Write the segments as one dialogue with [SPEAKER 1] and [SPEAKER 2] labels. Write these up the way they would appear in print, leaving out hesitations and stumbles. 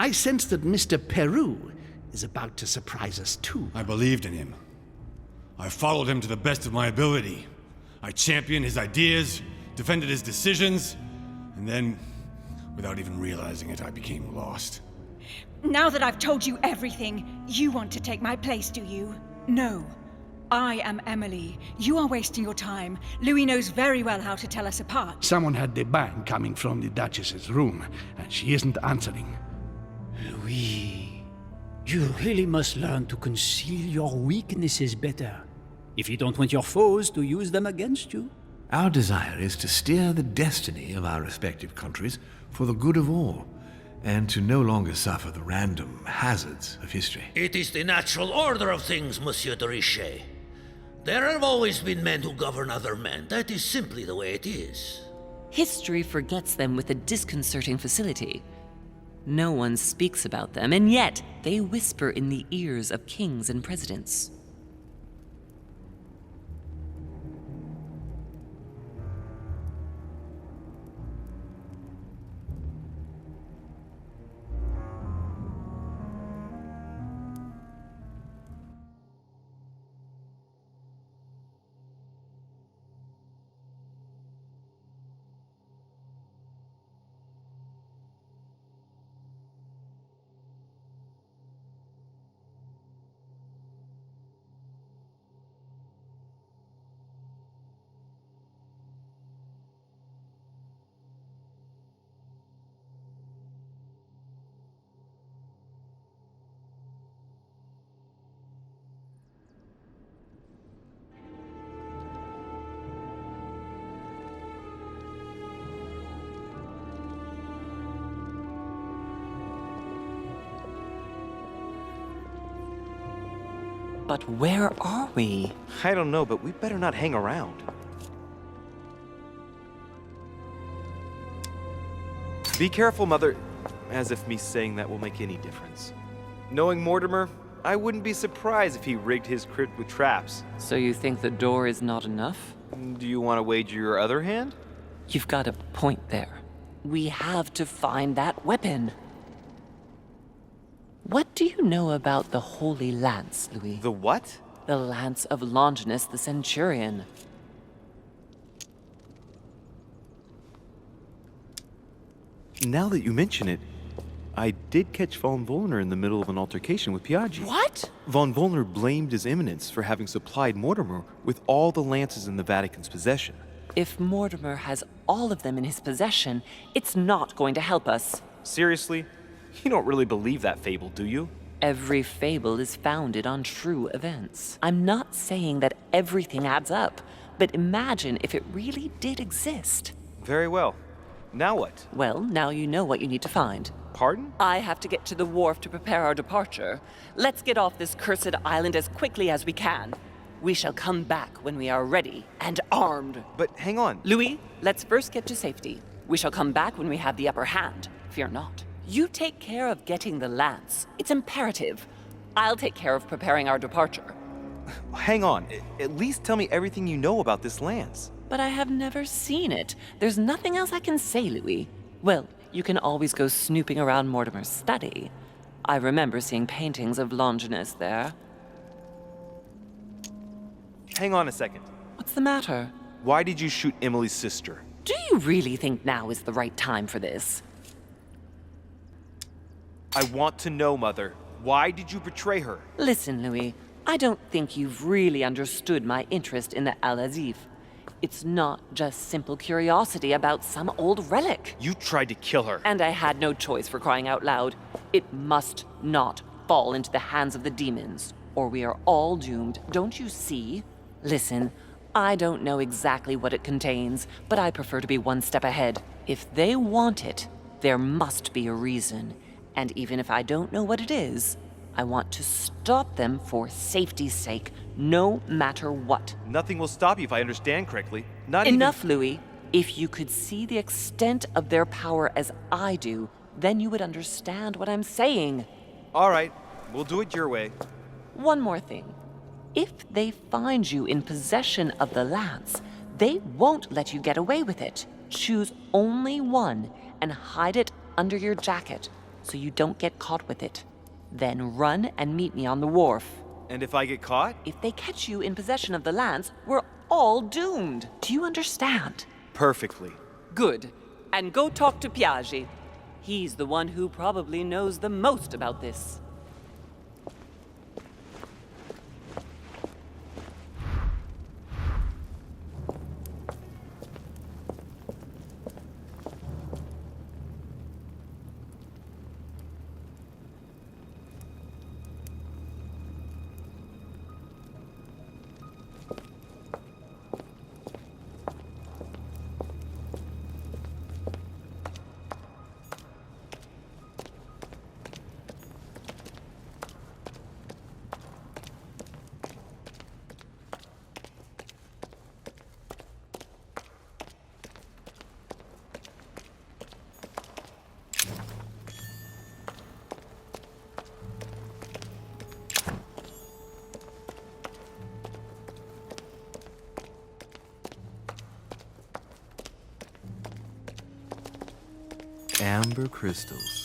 [SPEAKER 1] I sense that Mr. Peru is about to surprise us too.
[SPEAKER 2] I believed in him. I followed him to the best of my ability. I championed his ideas, defended his decisions, and then, without even realizing it, I became lost.
[SPEAKER 3] Now that I've told you everything, you want to take my place, do you? No. I am Emily. You are wasting your time. Louis knows very well how to tell us apart.
[SPEAKER 1] Someone had the bang coming from the Duchess's room, and she isn't answering.
[SPEAKER 4] Louis, you really must learn to conceal your weaknesses better, if you don't want your foes to use them against you.
[SPEAKER 5] Our desire is to steer the destiny of our respective countries for the good of all, and to no longer suffer the random hazards of history.
[SPEAKER 6] It is the natural order of things, Monsieur de Richet. There have always been men who govern other men. That is simply the way it is.
[SPEAKER 7] History forgets them with a disconcerting facility. No one speaks about them, and yet they whisper in the ears of kings and presidents. But where are we?
[SPEAKER 8] I don't know, but we better not hang around. Be careful, Mother. As if me saying that will make any difference. Knowing Mortimer, I wouldn't be surprised if he rigged his crypt with traps.
[SPEAKER 7] So you think the door is not enough?
[SPEAKER 8] Do you want to wager your other hand?
[SPEAKER 7] You've got a point there. We have to find that weapon. What do you know about the Holy Lance, Louis?
[SPEAKER 8] The what?
[SPEAKER 7] The Lance of Longinus the Centurion.
[SPEAKER 8] Now that you mention it, I did catch Von Wollner in the middle of an altercation with Piaggi.
[SPEAKER 7] What?
[SPEAKER 8] Von Wollner blamed His Eminence for having supplied Mortimer with all the lances in the Vatican's possession.
[SPEAKER 7] If Mortimer has all of them in his possession, it's not going to help us.
[SPEAKER 8] Seriously? You don't really believe that fable, do you?
[SPEAKER 7] Every fable is founded on true events. I'm not saying that everything adds up, but imagine if it really did exist.
[SPEAKER 8] Very well. Now what?
[SPEAKER 7] Well, now you know what you need to find.
[SPEAKER 8] Pardon?
[SPEAKER 7] I have to get to the wharf to prepare our departure. Let's get off this cursed island as quickly as we can. We shall come back when we are ready and armed.
[SPEAKER 8] But hang on.
[SPEAKER 7] Louis, let's first get to safety. We shall come back when we have the upper hand. Fear not. You take care of getting the lance. It's imperative. I'll take care of preparing our departure.
[SPEAKER 8] Hang on. At least tell me everything you know about this lance.
[SPEAKER 7] But I have never seen it. There's nothing else I can say, Louis. Well, you can always go snooping around Mortimer's study. I remember seeing paintings of Longinus there.
[SPEAKER 8] Hang on a second.
[SPEAKER 7] What's the matter?
[SPEAKER 8] Why did you shoot Emily's sister?
[SPEAKER 7] Do you really think now is the right time for this?
[SPEAKER 8] I want to know, Mother. Why did you betray her?
[SPEAKER 7] Listen, Louis, I don't think you've really understood my interest in the Al-Azif. It's not just simple curiosity about some old relic.
[SPEAKER 8] You tried to kill her.
[SPEAKER 7] And I had no choice, for crying out loud. It must not fall into the hands of the demons, or we are all doomed, don't you see? Listen, I don't know exactly what it contains, but I prefer to be one step ahead. If they want it, there must be a reason. And even if I don't know what it is, I want to stop them for safety's sake, no matter what.
[SPEAKER 8] Nothing will stop you if I understand correctly. Not
[SPEAKER 7] Enough, Louis. If you could see the extent of their power as I do, then you would understand what I'm saying.
[SPEAKER 8] All right, we'll do it your way.
[SPEAKER 7] One more thing. If they find you in possession of the lance, they won't let you get away with it. Choose only one and hide it under your jacket, so you don't get caught with it. Then run and meet me on the wharf.
[SPEAKER 8] And if I get caught?
[SPEAKER 7] If they catch you in possession of the lance, we're all doomed. Do you understand?
[SPEAKER 8] Perfectly.
[SPEAKER 7] Good. And go talk to Piaggi. He's the one who probably knows the most about this.
[SPEAKER 8] Amber crystals.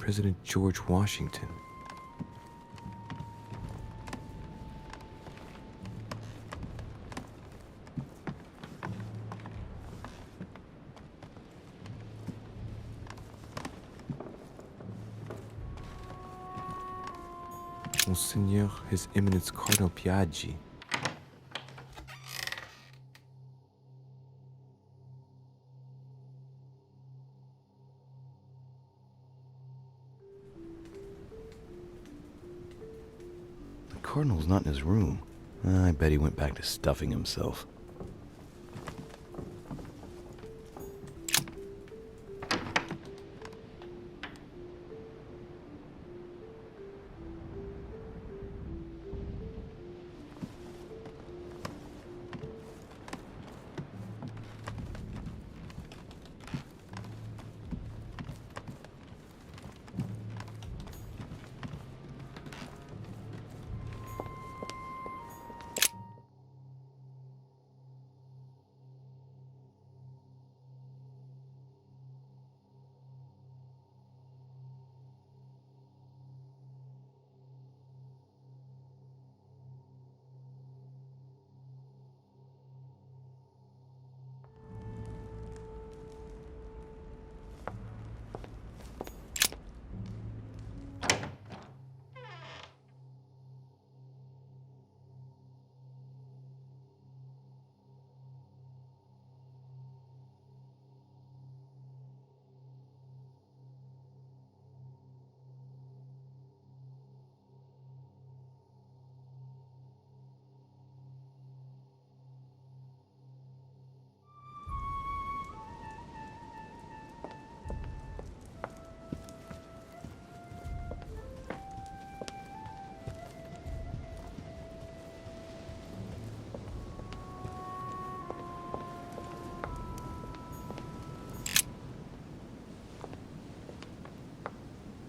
[SPEAKER 8] President George Washington. Monseigneur, His Eminence Cardinal Piaggi. The Cardinal's not in his room. I bet he went back to stuffing himself.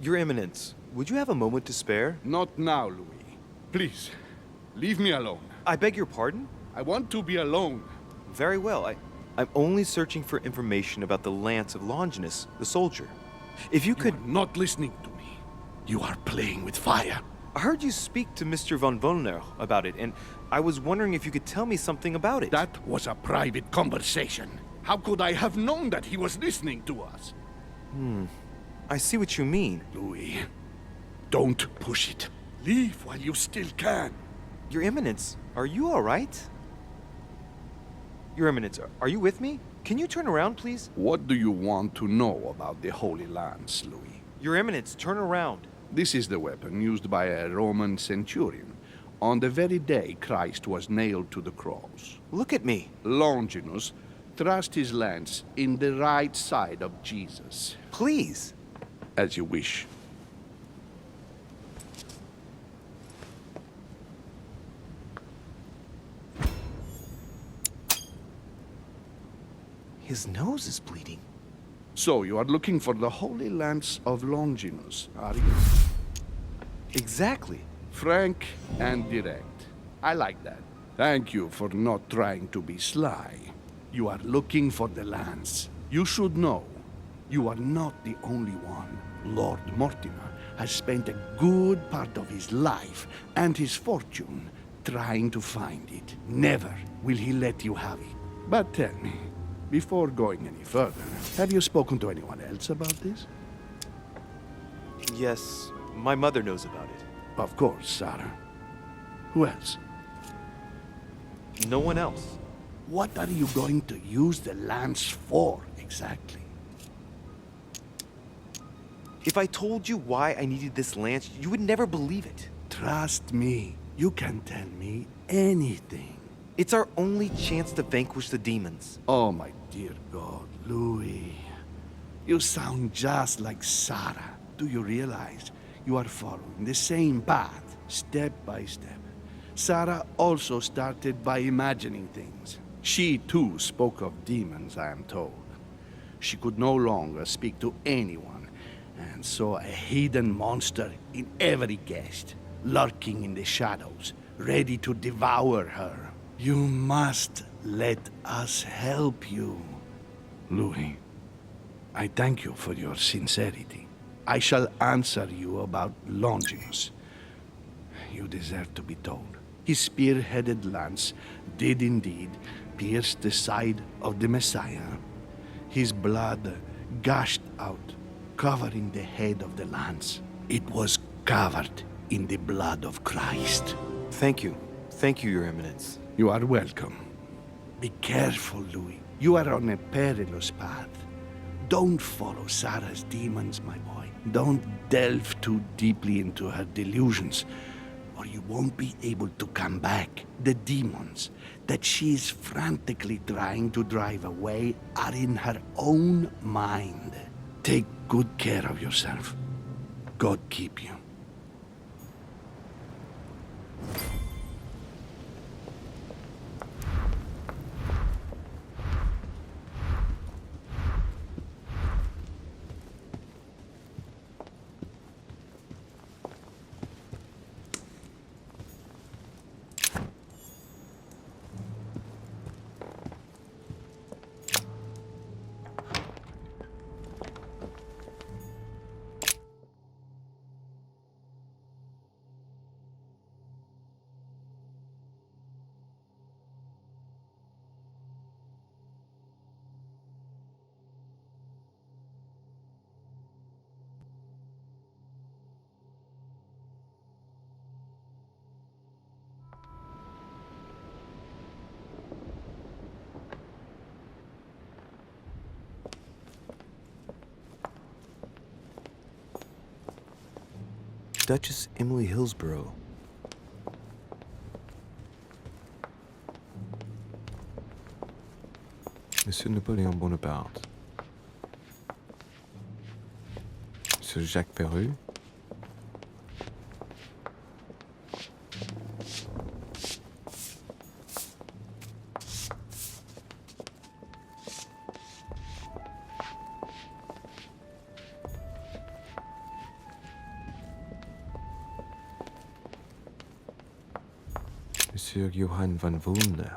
[SPEAKER 8] Your Eminence, would you have a moment to spare?
[SPEAKER 1] Not now, Louis. Please, leave me alone.
[SPEAKER 8] I beg your pardon?
[SPEAKER 1] I want to be alone.
[SPEAKER 8] Very well. I'm only searching for information about the lance of Longinus, the soldier. If you could...
[SPEAKER 1] You are not listening to me. You are playing with fire.
[SPEAKER 8] I heard you speak to Mr. von Wollner about it, and I was wondering if you could tell me something about it.
[SPEAKER 1] That was a private conversation. How could I have known that he was listening to us?
[SPEAKER 8] I see what you mean.
[SPEAKER 1] Louis, don't push it. Leave while you still can.
[SPEAKER 8] Your Eminence, are you all right? Your Eminence, are you with me? Can you turn around, please?
[SPEAKER 1] What do you want to know about the Holy Lance, Louis?
[SPEAKER 8] Your Eminence, turn around.
[SPEAKER 1] This is the weapon used by a Roman centurion on the very day Christ was nailed to the cross.
[SPEAKER 8] Look at me.
[SPEAKER 1] Longinus thrust his lance in the right side of Jesus.
[SPEAKER 8] Please.
[SPEAKER 1] As you wish.
[SPEAKER 8] His nose is bleeding.
[SPEAKER 1] So you are looking for the Holy Lance of Longinus, are you?
[SPEAKER 8] Exactly.
[SPEAKER 1] Frank and direct. I like that. Thank you for not trying to be sly. You are looking for the lance. You should know, you are not the only one. Lord Mortimer has spent a good part of his life and his fortune trying to find it. Never will he let you have it. But tell me, before going any further, have you spoken to anyone else about this?
[SPEAKER 8] Yes, my mother knows about it.
[SPEAKER 1] Of course, Sarah. Who else?
[SPEAKER 8] No one else.
[SPEAKER 1] What are you going to use the lance for, exactly?
[SPEAKER 8] If I told you why I needed this lance, you would never believe it.
[SPEAKER 1] Trust me, you can tell me anything.
[SPEAKER 8] It's our only chance to vanquish the demons.
[SPEAKER 1] Oh, my dear God, Louis. You sound just like Sarah. Do you realize you are following the same path, step by step? Sarah also started by imagining things. She, too, spoke of demons, I am told. She could no longer speak to anyone, and saw a hidden monster in every guest, lurking in the shadows, ready to devour her. You must let us help you. Louis, I thank you for your sincerity. I shall answer you about Longinus. You deserve to be told. His spear-headed lance did indeed pierce the side of the Messiah. His blood gushed out, covering the head of the lance. It was covered in the blood of Christ.
[SPEAKER 8] Thank you. Thank you, Your Eminence.
[SPEAKER 1] You are welcome. Be careful, Louis. You are on a perilous path. Don't follow Sarah's demons, my boy. Don't delve too deeply into her delusions, or you won't be able to come back. The demons that she is frantically trying to drive away are in her own mind. Take good care of yourself. God keep you.
[SPEAKER 8] Duchess Emily Hillsborough.
[SPEAKER 9] Monsieur Napoléon Bonaparte. Monsieur Jacques Perru. Monsieur Johann van Wulner.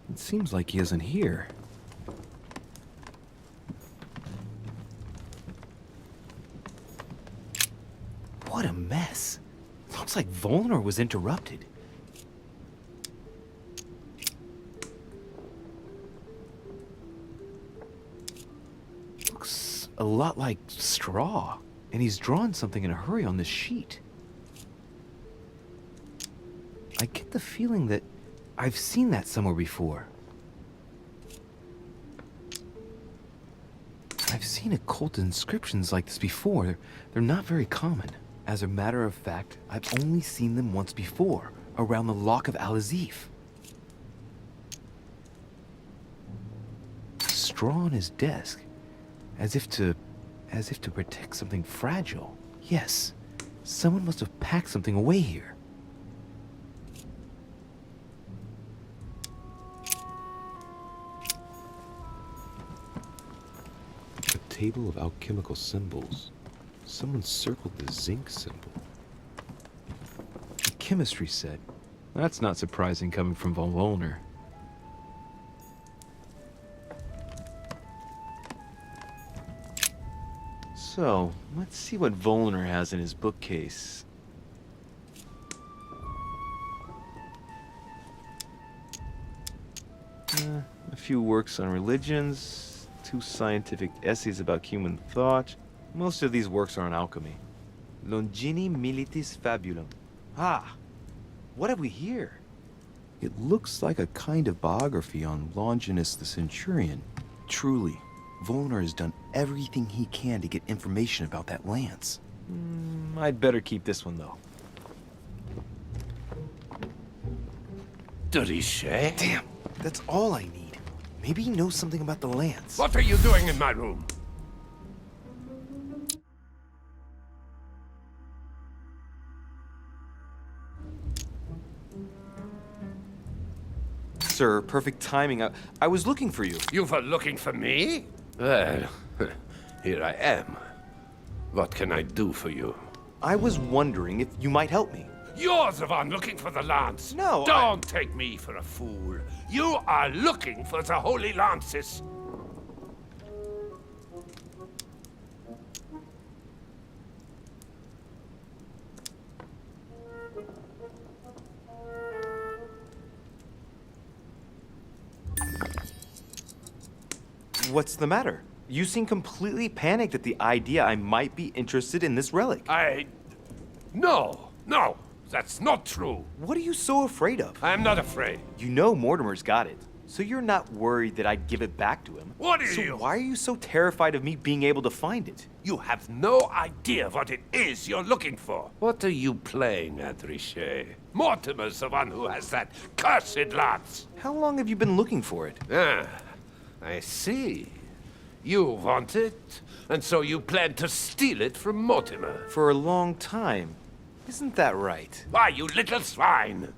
[SPEAKER 8] It seems like he isn't here. What a mess. Looks like Volnor was interrupted. Looks a lot like straw, and he's drawn something in a hurry on this sheet. I get the feeling that I've seen that somewhere before. I've seen occult inscriptions like this before. They're not very common. As a matter of fact, I've only seen them once before, around the lock of Al-Azif. Straw on his desk, as if to protect something fragile. Yes, someone must have packed something away here.
[SPEAKER 9] Table of alchemical symbols. Someone circled the zinc symbol.
[SPEAKER 8] A chemistry set. That's not surprising coming from von Volner. So, let's see what Volner has in his bookcase. A few works on religions, 2 scientific essays about human thought. Most of these works are on alchemy. Longini Militis Fabulum. Ah, what have we here? It looks like a kind of biography on Longinus the Centurion. Truly, Volner has done everything he can to get information about that lance. I'd better keep this one, though.
[SPEAKER 10] De Richet?
[SPEAKER 8] Damn, that's all I need. Maybe he knows something about the lance.
[SPEAKER 10] What are you doing in my room?
[SPEAKER 8] Sir, perfect timing. I was looking for you.
[SPEAKER 10] You were looking for me? Well, here I am. What can I do for you?
[SPEAKER 8] I was wondering if you might help me.
[SPEAKER 10] You're the one looking for the lance.
[SPEAKER 8] No,
[SPEAKER 10] Don't take me for a fool. You are looking for the holy lances.
[SPEAKER 8] What's the matter? You seem completely panicked at the idea I might be interested in this relic.
[SPEAKER 10] No, that's not true.
[SPEAKER 8] What are you so afraid of?
[SPEAKER 10] I'm not afraid.
[SPEAKER 8] You know Mortimer's got it, so you're not worried that I'd give it back to him.
[SPEAKER 10] What are
[SPEAKER 8] So
[SPEAKER 10] you?
[SPEAKER 8] why are you so terrified of me being able to find it?
[SPEAKER 10] You have no idea what it is you're looking for. What are you playing at, Richet? Mortimer's the one who has that cursed lance.
[SPEAKER 8] How long have you been looking for it?
[SPEAKER 10] Ah, I see. You want it, and so you plan to steal it from Mortimer.
[SPEAKER 8] For a long time. Isn't that right?
[SPEAKER 10] Why, you little swine!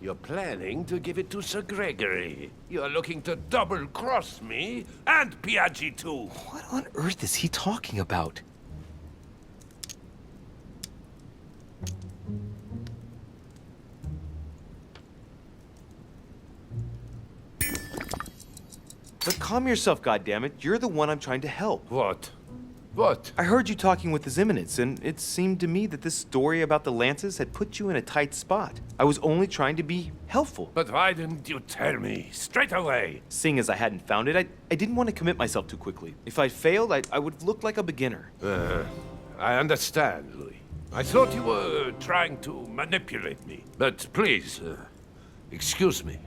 [SPEAKER 10] You're planning to give it to Sir Gregory. You're looking to double-cross me and Piaggi too.
[SPEAKER 8] What on earth is he talking about? But calm yourself, goddammit. You're the one I'm trying to help.
[SPEAKER 10] What? What?
[SPEAKER 8] I heard you talking with His Eminence, and it seemed to me that this story about the lances had put you in a tight spot. I was only trying to be helpful.
[SPEAKER 10] But why didn't you tell me straight away?
[SPEAKER 8] Seeing as I hadn't found it, I didn't want to commit myself too quickly. If I failed, I would have looked like a beginner.
[SPEAKER 10] I understand, Louis. I thought you were trying to manipulate me. But please, excuse me.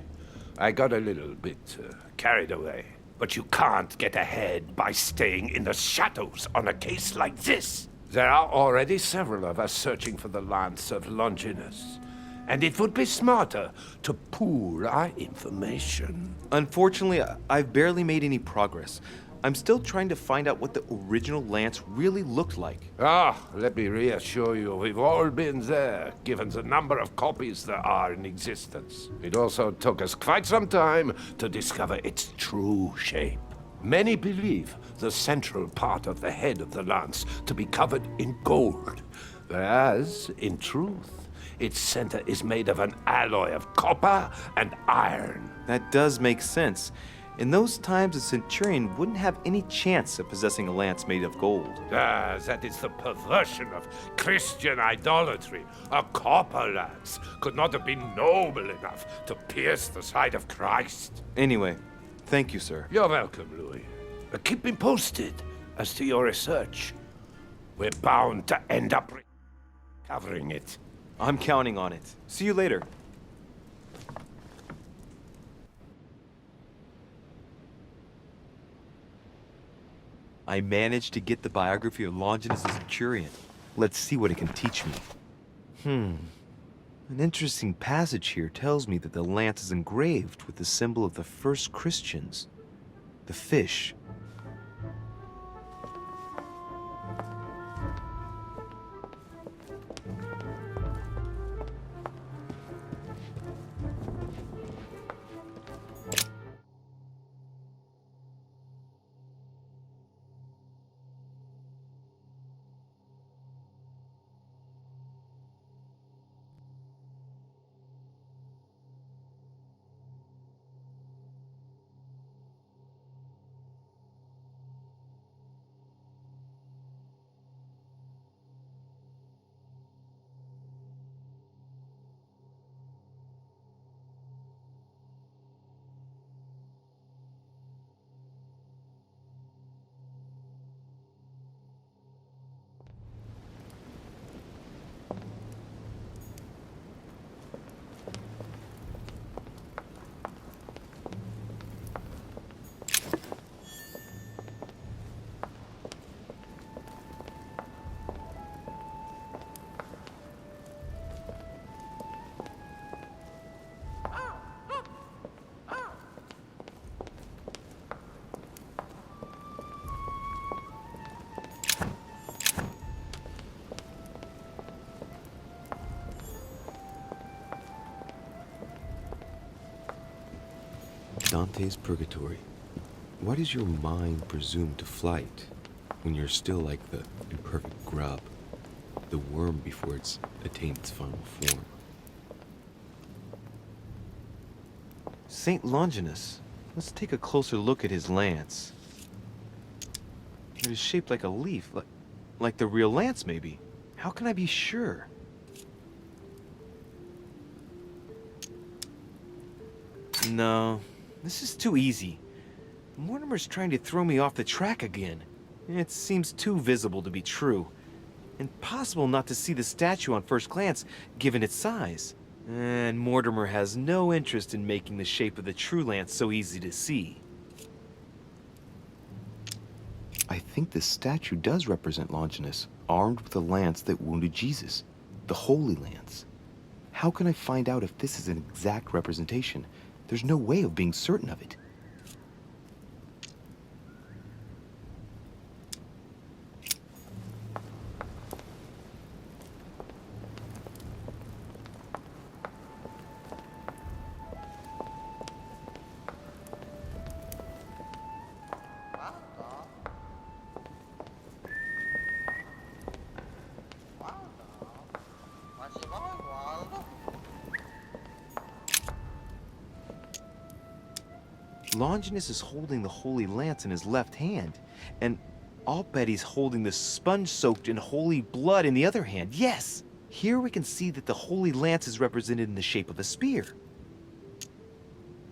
[SPEAKER 10] I got a little bit carried away. But you can't get ahead by staying in the shadows on a case like this. There are already several of us searching for the lance of Longinus. and it would be smarter to pool our information.
[SPEAKER 8] Unfortunately, I've barely made any progress. I'm still trying to find out what the original lance really looked like.
[SPEAKER 10] Let me reassure you, we've all been there, given the number of copies there are in existence. It also took us quite some time to discover its true shape. Many believe the central part of the head of the lance to be covered in gold, whereas, in truth, its center is made of an alloy of copper and iron.
[SPEAKER 8] That does make sense. In those times, a centurion wouldn't have any chance of possessing a lance made of gold.
[SPEAKER 10] That is the perversion of Christian idolatry. A copper lance could not have been noble enough to pierce the side of Christ.
[SPEAKER 8] Anyway, thank you, sir.
[SPEAKER 10] You're welcome, Louis. Keep me posted as to your research. We're bound to end up covering it.
[SPEAKER 8] I'm counting on it. See you later. I managed to get the biography of Longinus the Centurion. Let's see what it can teach me. An interesting passage here tells me that the lance is engraved with the symbol of the first Christians, the fish.
[SPEAKER 9] Dante's Purgatory. Why does your mind presume to flight when you're still like the imperfect grub, the worm before it's attained its final form?
[SPEAKER 8] Saint Longinus. Let's take a closer look at his lance. It is shaped like a leaf, like the real lance, maybe. How can I be sure? No, this is too easy. Mortimer's trying to throw me off the track again. It seems too visible to be true. Impossible not to see the statue on first glance, given its size. And Mortimer has no interest in making the shape of the true lance so easy to see. I think this statue does represent Longinus, armed with a lance that wounded Jesus, the Holy Lance. How can I find out if this is an exact representation? There's no way of being certain of it. Longinus is holding the Holy Lance in his left hand, and I'll bet he's holding the sponge soaked in holy blood in the other hand. Yes! Here we can see that the Holy Lance is represented in the shape of a spear.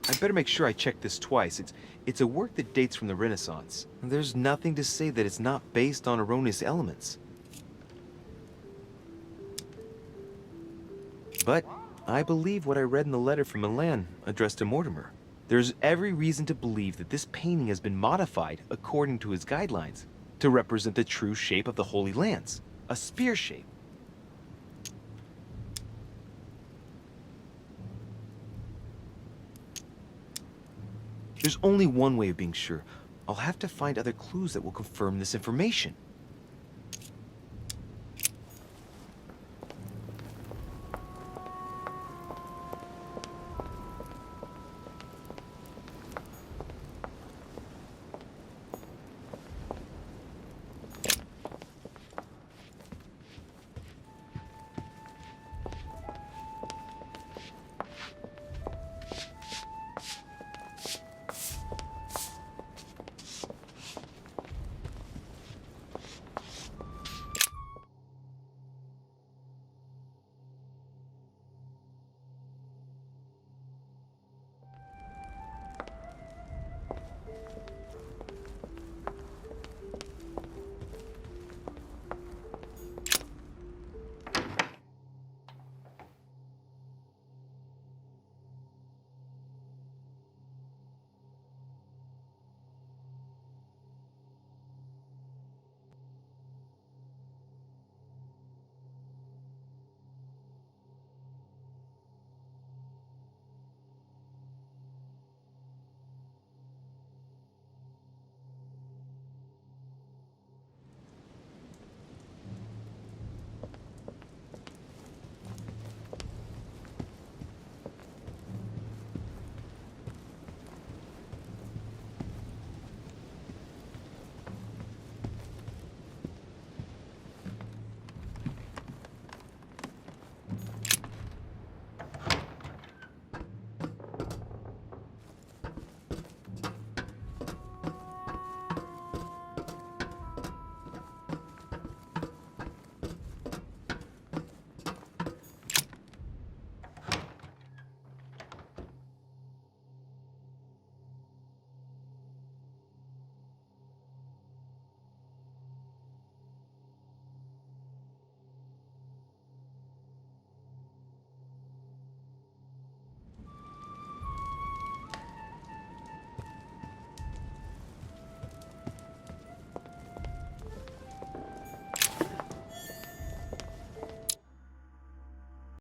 [SPEAKER 8] I better make sure I check this twice. It's a work that dates from the Renaissance, and there's nothing to say that it's not based on erroneous elements. But I believe what I read in the letter from Milan addressed to Mortimer. There's every reason to believe that this painting has been modified according to his guidelines to represent the true shape of the Holy Lance, a spear shape. There's only one way of being sure. I'll have to find other clues that will confirm this information.